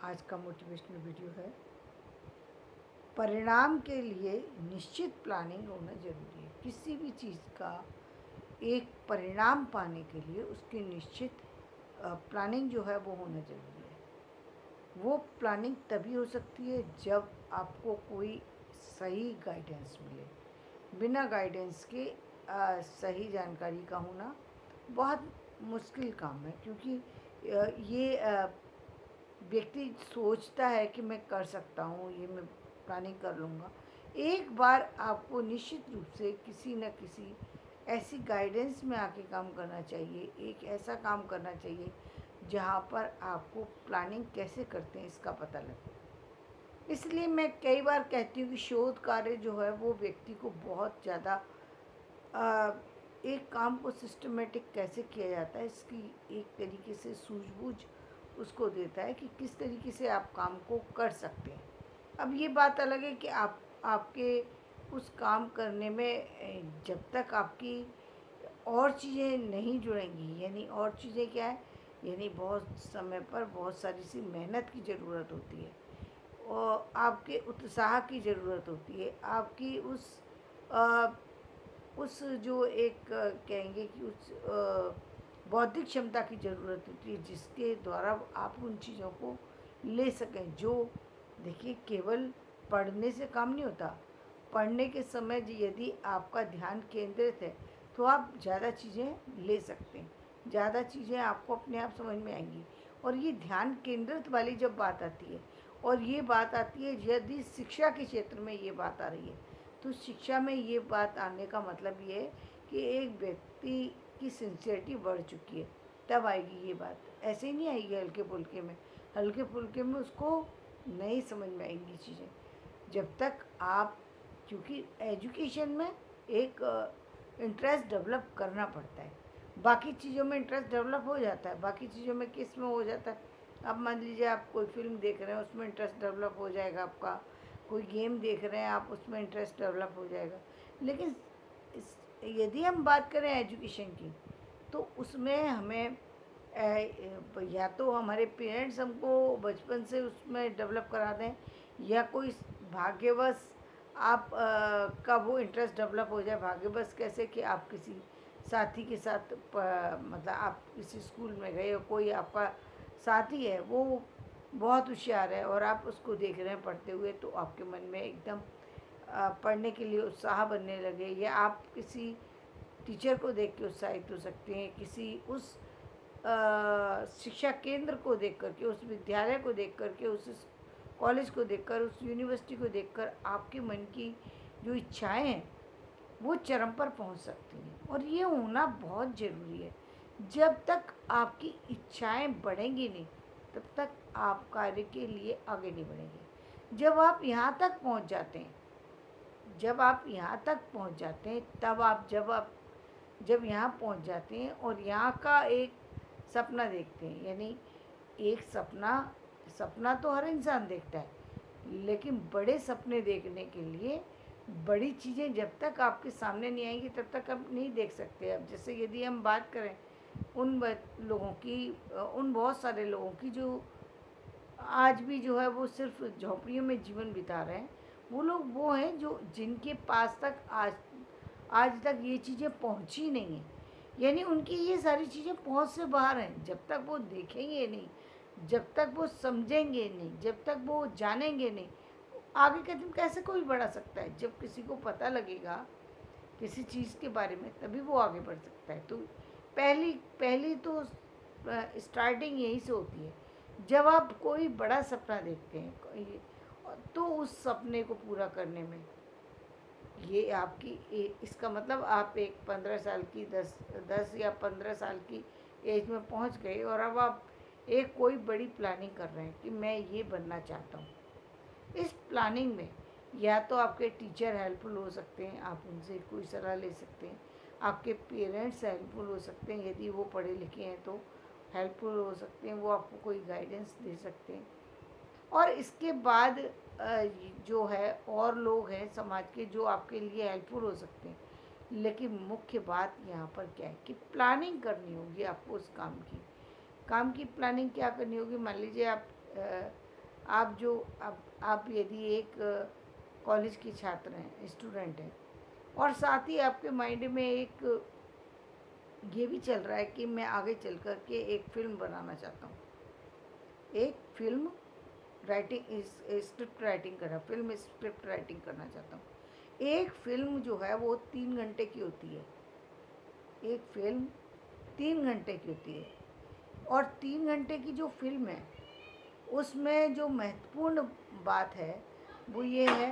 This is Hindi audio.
आज का मोटिवेशनल वीडियो है। परिणाम के लिए निश्चित प्लानिंग होना ज़रूरी है। किसी भी चीज़ का एक परिणाम पाने के लिए उसकी निश्चित प्लानिंग जो है वो होना ज़रूरी है। वो प्लानिंग तभी हो सकती है जब आपको कोई सही गाइडेंस मिले। बिना गाइडेंस के सही जानकारी का होना बहुत मुश्किल काम है, क्योंकि ये व्यक्ति सोचता है कि मैं कर सकता हूँ, ये मैं प्लानिंग कर लूँगा। एक बार आपको निश्चित रूप से किसी न किसी ऐसी गाइडेंस में आके काम करना चाहिए, एक ऐसा काम करना चाहिए जहाँ पर आपको प्लानिंग कैसे करते हैं इसका पता लगे। इसलिए मैं कई बार कहती हूँ कि शोध कार्य जो है वो व्यक्ति को बहुत ज़्यादा एक काम को सिस्टमेटिक कैसे किया जाता है इसकी एक तरीके से सूझबूझ उसको देता है कि किस तरीके से आप काम को कर सकते हैं। अब ये बात अलग है कि आपके उस काम करने में जब तक आपकी और चीज़ें नहीं जुड़ेंगी, यानी और चीज़ें क्या है, यानी बहुत समय पर बहुत सारी सी मेहनत की ज़रूरत होती है और आपके उत्साह की ज़रूरत होती है, आपकी उस जो एक कहेंगे कि उस बौद्धिक क्षमता की ज़रूरत होती है जिसके द्वारा आप उन चीज़ों को ले सकें। जो देखिए, केवल पढ़ने से काम नहीं होता। पढ़ने के समय यदि आपका ध्यान केंद्रित है तो आप ज़्यादा चीज़ें ले सकते हैं, ज़्यादा चीज़ें आपको अपने आप समझ में आएंगी। और ये ध्यान केंद्रित वाली जब बात आती है, और ये बात आती है यदि शिक्षा के क्षेत्र में ये बात आ रही है, तो शिक्षा में ये बात आने का मतलब ये है कि एक व्यक्ति की सिंसियरिटी बढ़ चुकी है, तब आएगी ये बात। ऐसे ही नहीं आएगी हल्के फुल्के में। हल्के फुल्के में उसको नहीं समझ में आएंगी चीज़ें। जब तक आप, क्योंकि एजुकेशन में एक इंटरेस्ट डेवलप करना पड़ता है। बाकी चीज़ों में इंटरेस्ट डेवलप हो जाता है, बाकी चीज़ों में किस में हो जाता है। अब मान लीजिए आप कोई फिल्म देख रहे हैं, उसमें इंटरेस्ट डेवलप हो जाएगा आपका। कोई गेम देख रहे हैं आप, उसमें इंटरेस्ट डेवलप हो जाएगा। लेकिन यदि हम बात करें एजुकेशन की, तो उसमें हमें या तो हमारे पेरेंट्स हमको बचपन से उसमें डेवलप करा दें, या कोई भाग्यवश आप का वो इंटरेस्ट डेवलप हो जाए। भाग्यवश कैसे कि आप किसी साथी के साथ मतलब आप किसी स्कूल में गए हो, कोई आपका साथी है वो बहुत होशियार है और आप उसको देख रहे हैं पढ़ते हुए, तो आपके मन में एकदम पढ़ने के लिए उत्साह बनने लगे। या आप किसी टीचर को देख के उत्साहित हो सकते हैं, किसी उस शिक्षा केंद्र को देख कर के, उस विद्यालय को देख कर के, उस कॉलेज को देखकर, उस यूनिवर्सिटी को देखकर आपके मन की जो इच्छाएं हैं वो चरम पर पहुंच सकती हैं। और ये होना बहुत ज़रूरी है। जब तक आपकी इच्छाएं बढ़ेंगी नहीं, तब तक आप कार्य के लिए आगे नहीं बढ़ेंगे। जब आप यहाँ तक पहुँच जाते हैं, जब आप यहाँ तक पहुँच जाते हैं, तब आप जब यहाँ पहुँच जाते हैं और यहाँ का एक सपना देखते हैं, यानी एक सपना सपना तो हर इंसान देखता है, लेकिन बड़े सपने देखने के लिए बड़ी चीज़ें जब तक आपके सामने नहीं आएंगी तब तक आप नहीं देख सकते। अब जैसे यदि हम बात करें उन लोगों की, उन बहुत सारे लोगों की जो आज भी जो है वो सिर्फ झोंपड़ियों में जीवन बिता रहे हैं, वो लोग वो हैं जो जिनके पास तक आज तक ये चीज़ें पहुंची नहीं हैं। यानी उनकी ये सारी चीज़ें पहुंच से बाहर हैं। जब तक वो देखेंगे नहीं, जब तक वो समझेंगे नहीं, जब तक वो जानेंगे नहीं, आगे कदम कैसे कोई बढ़ा सकता है। जब किसी को पता लगेगा किसी चीज़ के बारे में, तभी वो आगे बढ़ सकता है। तो पहली पहली तो स्टार्टिंग यहीं से होती है। जब आप कोई बड़ा सपना देखते हैं, तो उस सपने को पूरा करने में ये आपकी इसका मतलब आप एक 15 साल की 10 या 15 साल की एज में पहुंच गए और अब आप एक कोई बड़ी प्लानिंग कर रहे हैं कि मैं ये बनना चाहता हूँ। इस प्लानिंग में या तो आपके टीचर हेल्पफुल हो सकते हैं, आप उनसे कोई सलाह ले सकते हैं। आपके पेरेंट्स हेल्पफुल हो सकते हैं, यदि वो पढ़े लिखे हैं तो हेल्पफुल हो सकते हैं, वो आपको कोई गाइडेंस दे सकते हैं। और इसके बाद जो है और लोग हैं समाज के जो आपके लिए हेल्पफुल हो सकते हैं। लेकिन मुख्य बात यहाँ पर क्या है कि प्लानिंग करनी होगी आपको उस काम की। काम की प्लानिंग क्या करनी होगी? मान लीजिए आप आप यदि एक कॉलेज के छात्र हैं, स्टूडेंट हैं, और साथ ही आपके माइंड में एक ये भी चल रहा है कि मैं आगे चल कर के एक फ़िल्म बनाना चाहता हूँ, एक फ़िल्म राइटिंग स्क्रिप्ट राइटिंग करना, फ़िल्म स्क्रिप्ट राइटिंग करना चाहता हूँ। एक फ़िल्म जो है वो 3 घंटे की होती है, एक फ़िल्म 3 घंटे की होती है, और 3 घंटे की जो फ़िल्म है उसमें जो महत्वपूर्ण बात है वो ये है